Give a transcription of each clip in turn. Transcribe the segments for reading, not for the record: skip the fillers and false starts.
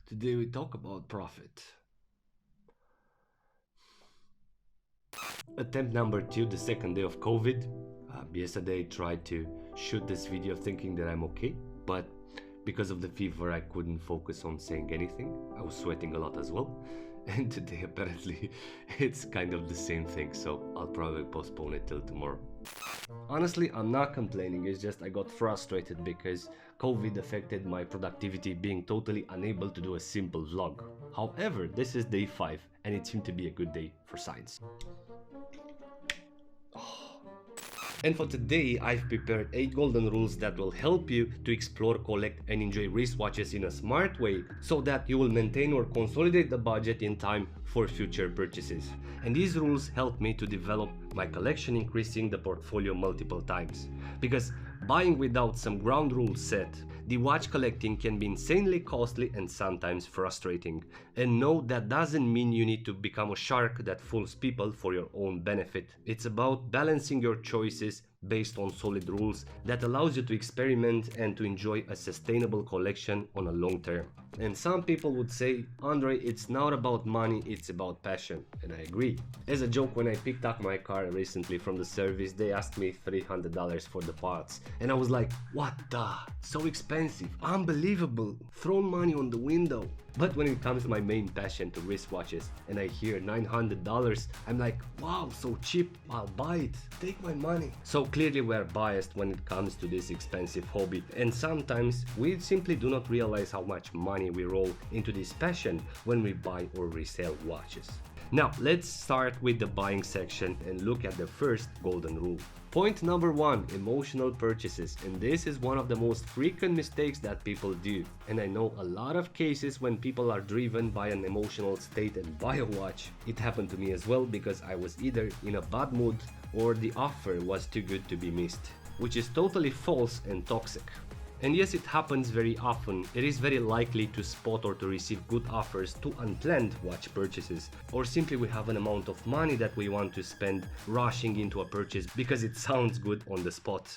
Today we talk about profit. Attempt number 2, the second day of COVID. Yesterday I tried to shoot this video thinking that I'm okay, but because of the fever I couldn't focus on saying anything. I was sweating a lot as well. And today apparently it's kind of the same thing, so I'll probably postpone it till tomorrow. Honestly, I'm not complaining, it's just I got frustrated because COVID affected my productivity, being totally unable to do a simple vlog. However, this is day 5 and it seemed to be a good day for science. And for today, I've prepared 8 golden rules that will help you to explore, collect and enjoy wristwatches in a smart way so that you will maintain or consolidate the budget in time for future purchases. And these rules help me to develop my collection, increasing the portfolio multiple times. Because buying without some ground rules set, the watch collecting can be insanely costly and sometimes frustrating. And no, that doesn't mean you need to become a shark that fools people for your own benefit. It's about balancing your choices based on solid rules that allows you to experiment and to enjoy a sustainable collection on a long term. And some people would say, Andre, it's not about money, it's about passion. And I agree. As a joke, when I picked up my car recently from the service, they asked me $300 for the parts. And I was like, what the? So expensive, unbelievable, thrown money on the window. But when it comes to my main passion, to wristwatches, and I hear $900, I'm like, wow, so cheap, I'll buy it, take my money. So clearly we're biased when it comes to this expensive hobby, and sometimes we simply do not realize how much money we roll into this passion when we buy or resell watches. Now let's start with the buying section and look at the first golden rule. Point number 1, emotional purchases, and this is one of the most frequent mistakes that people do. And I know a lot of cases when people are driven by an emotional state and buy a watch. It happened to me as well because I was either in a bad mood or the offer was too good to be missed, which is totally false and toxic. And yes, it happens very often. It is very likely to spot or to receive good offers to unplanned watch purchases, or simply we have an amount of money that we want to spend rushing into a purchase because it sounds good on the spot.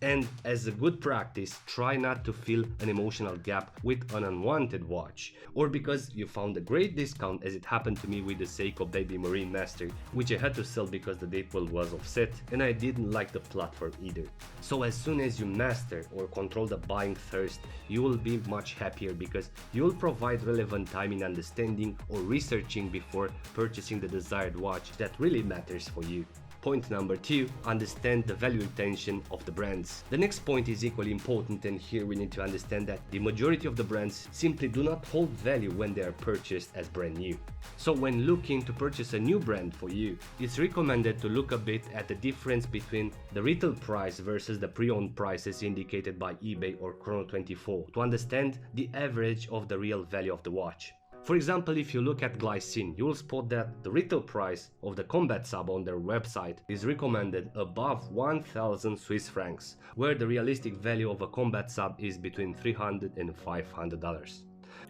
And as a good practice, try not to fill an emotional gap with an unwanted watch, or because you found a great discount, as it happened to me with the Seiko Baby Marine Master, which I had to sell because the date was offset and I didn't like the platform either. So as soon as you master or control the buying thirst, you will be much happier because you will provide relevant time in understanding or researching before purchasing the desired watch that really matters for you. Point number 2, understand the value retention of the brands. The next point is equally important, and here we need to understand that the majority of the brands simply do not hold value when they are purchased as brand new. So when looking to purchase a new brand for you, it's recommended to look a bit at the difference between the retail price versus the pre-owned prices indicated by eBay or Chrono24 to understand the average of the real value of the watch. For example, if you look at Glycine, you will spot that the retail price of the combat sub on their website is recommended above 1000 Swiss francs, where the realistic value of a combat sub is between $300 and $500.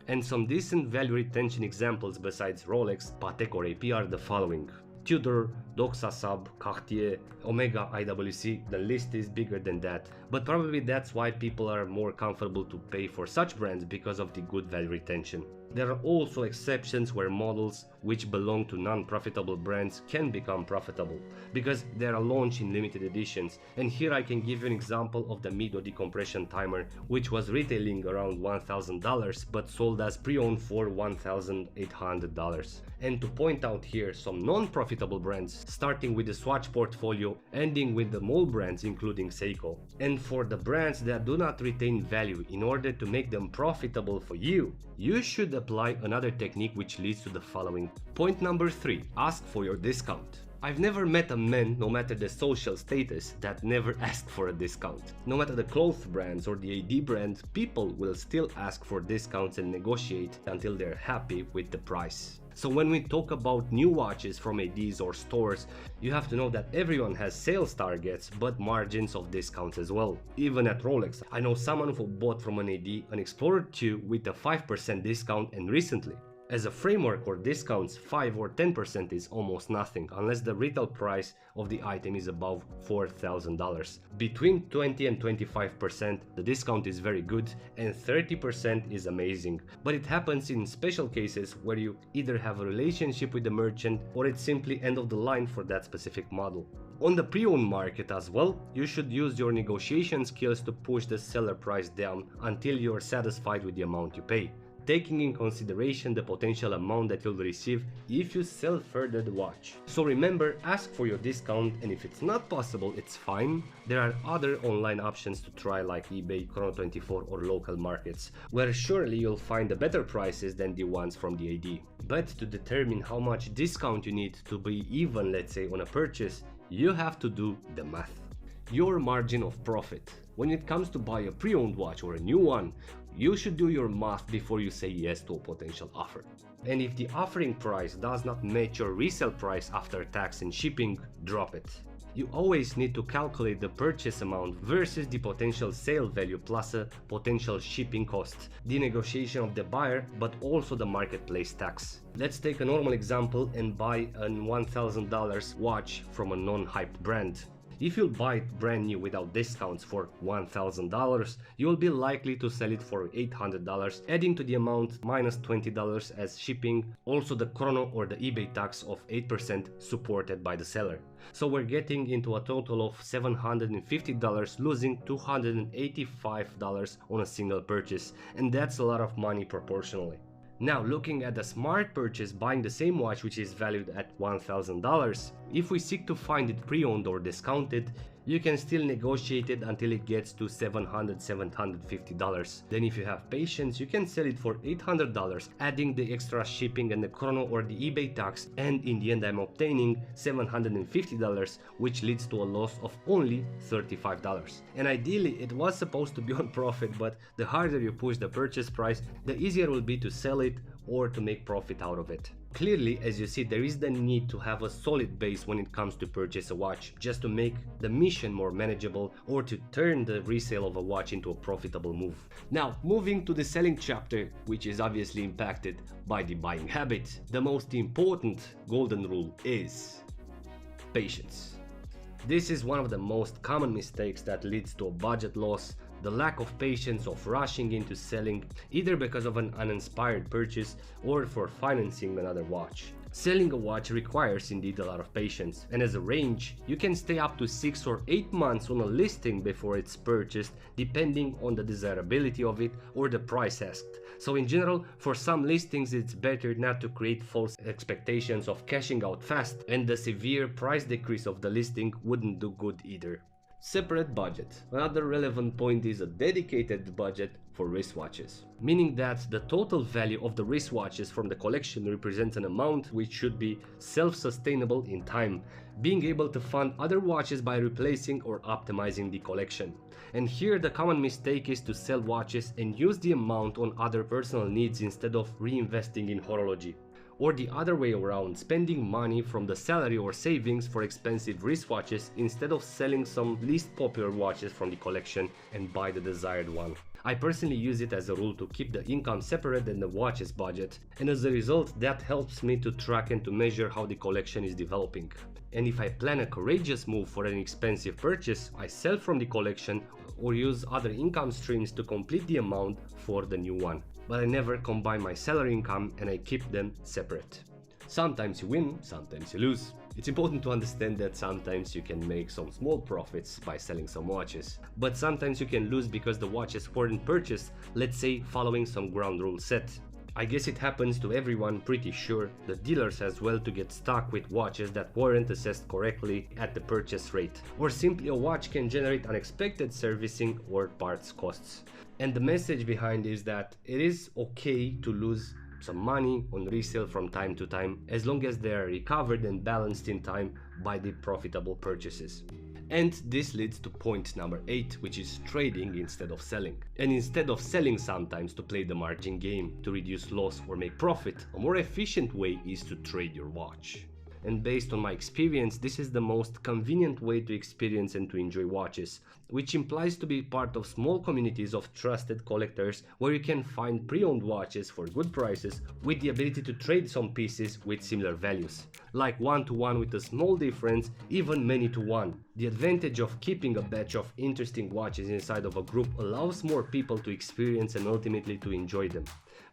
And some decent value retention examples besides Rolex, Patek or AP are the following: Tudor, Doxa Sub, Cartier, Omega IWC, the list is bigger than that. But probably that's why people are more comfortable to pay for such brands, because of the good value retention. There are also exceptions where models which belong to non-profitable brands can become profitable, because they are launched in limited editions. And here I can give you an example of the Mido decompression timer, which was retailing around $1,000 but sold as pre-owned for $1,800. And to point out here some non-profitable brands, starting with the Swatch portfolio, ending with the mall brands including Seiko. And for the brands that do not retain value, in order to make them profitable for you, you should apply another technique which leads to the following. Point number 3, ask for your discount. I've never met a man, no matter the social status, that never asked for a discount. No matter the clothes brands or the AD brand, people will still ask for discounts and negotiate until they're happy with the price. So when we talk about new watches from ADs or stores, you have to know that everyone has sales targets but margins of discounts as well. Even at Rolex, I know someone who bought from an AD an Explorer 2 with a 5% discount, and recently As a framework or discounts, 5 or 10% is almost nothing unless the retail price of the item is above $4,000. Between 20 and 25%, the discount is very good and 30% is amazing. But it happens in special cases where you either have a relationship with the merchant or it's simply end of the line for that specific model. On the pre-owned market as well, you should use your negotiation skills to push the seller price down until you are satisfied with the amount you pay, taking in consideration the potential amount that you'll receive if you sell further the watch. So remember, ask for your discount, and if it's not possible, it's fine. There are other online options to try like eBay, Chrono24 or local markets, where surely you'll find the better prices than the ones from the AD. But to determine how much discount you need to be even, let's say, on a purchase, you have to do the math. Your margin of profit. When it comes to buy a pre-owned watch or a new one, you should do your math before you say yes to a potential offer. And if the offering price does not match your resale price after tax and shipping, drop it. You always need to calculate the purchase amount versus the potential sale value plus a potential shipping cost, the negotiation of the buyer, but also the marketplace tax. Let's take a normal example and buy a $1,000 watch from a non-hyped brand. If you buy it brand new without discounts for $1,000, you will be likely to sell it for $800, adding to the amount minus $20 as shipping, also the chrono or the eBay tax of 8% supported by the seller. So we're getting into a total of $750, losing $285 on a single purchase, and that's a lot of money proportionally. Now, looking at the smart purchase, buying the same watch which is valued at $1,000, if we seek to find it pre-owned or discounted, you can still negotiate it until it gets to $750. Then if you have patience, you can sell it for $800, adding the extra shipping and the chrono or the eBay tax, and in the end I'm obtaining $750, which leads to a loss of only $35. And ideally it was supposed to be on profit, but the harder you push the purchase price, the easier it will be to sell it or to make profit out of it. Clearly, as you see, there is the need to have a solid base when it comes to purchase a watch, just to make the mission more manageable or to turn the resale of a watch into a profitable move. Now, moving to the selling chapter, which is obviously impacted by the buying habit, the most important golden rule is patience. This is one of the most common mistakes that leads to a budget loss, the lack of patience of rushing into selling, either because of an uninspired purchase or for financing another watch. Selling a watch requires indeed a lot of patience, and as a range, you can stay up to 6 or 8 months on a listing before it's purchased, depending on the desirability of it or the price asked. So in general, for some listings it's better not to create false expectations of cashing out fast, and the severe price decrease of the listing wouldn't do good either. Separate budget. Another relevant point is a dedicated budget for wristwatches, meaning that the total value of the wristwatches from the collection represents an amount which should be self-sustainable in time, being able to fund other watches by replacing or optimizing the collection. And here the common mistake is to sell watches and use the amount on other personal needs instead of reinvesting in horology. Or the other way around, spending money from the salary or savings for expensive wristwatches instead of selling some least popular watches from the collection and buy the desired one. I personally use it as a rule to keep the income separate than the watches budget, and as a result that helps me to track and to measure how the collection is developing. And if I plan a courageous move for an expensive purchase, I sell from the collection or use other income streams to complete the amount for the new one. But I never combine my salary income and I keep them separate. Sometimes you win, sometimes you lose. It's important to understand that sometimes you can make some small profits by selling some watches, but sometimes you can lose because the watches weren't purchased, let's say following some ground rule set. I guess it happens to everyone, pretty sure, the dealers as well, to get stuck with watches that weren't assessed correctly at the purchase rate, or simply a watch can generate unexpected servicing or parts costs. And the message behind is that it is okay to lose some money on resale from time to time, as long as they are recovered and balanced in time by the profitable purchases. And this leads to point number 8, which is trading instead of selling. And instead of selling sometimes to play the margin game, to reduce loss or make profit, a more efficient way is to trade your watch. and based on my experience, this is the most convenient way to experience and to enjoy watches, which implies to be part of small communities of trusted collectors where you can find pre-owned watches for good prices with the ability to trade some pieces with similar values, like 1-to-1 with a small difference, even many to one. The advantage of keeping a batch of interesting watches inside of a group allows more people to experience and ultimately to enjoy them.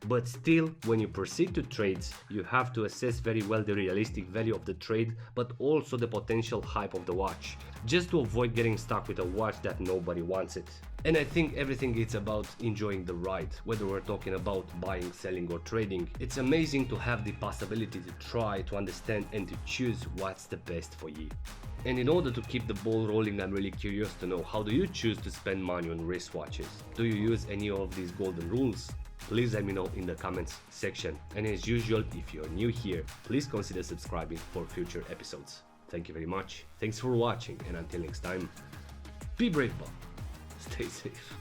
But still, when you proceed to trades, you have to assess very well the realistic value of the trade, but also the potential hype of the watch, just to avoid getting stuck with a watch that nobody wants it. And I think everything is about enjoying the ride, whether we're talking about buying, selling or trading. It's amazing to have the possibility to try, to understand and to choose what's the best for you. And in order to keep the ball rolling, I'm really curious to know, how do you choose to spend money on wristwatches? Do you use any of these golden rules? Please let me know in the comments section. And as usual, if you're new here, please consider subscribing for future episodes. Thank you very much. Thanks for watching, and until next time, be brave, but stay safe.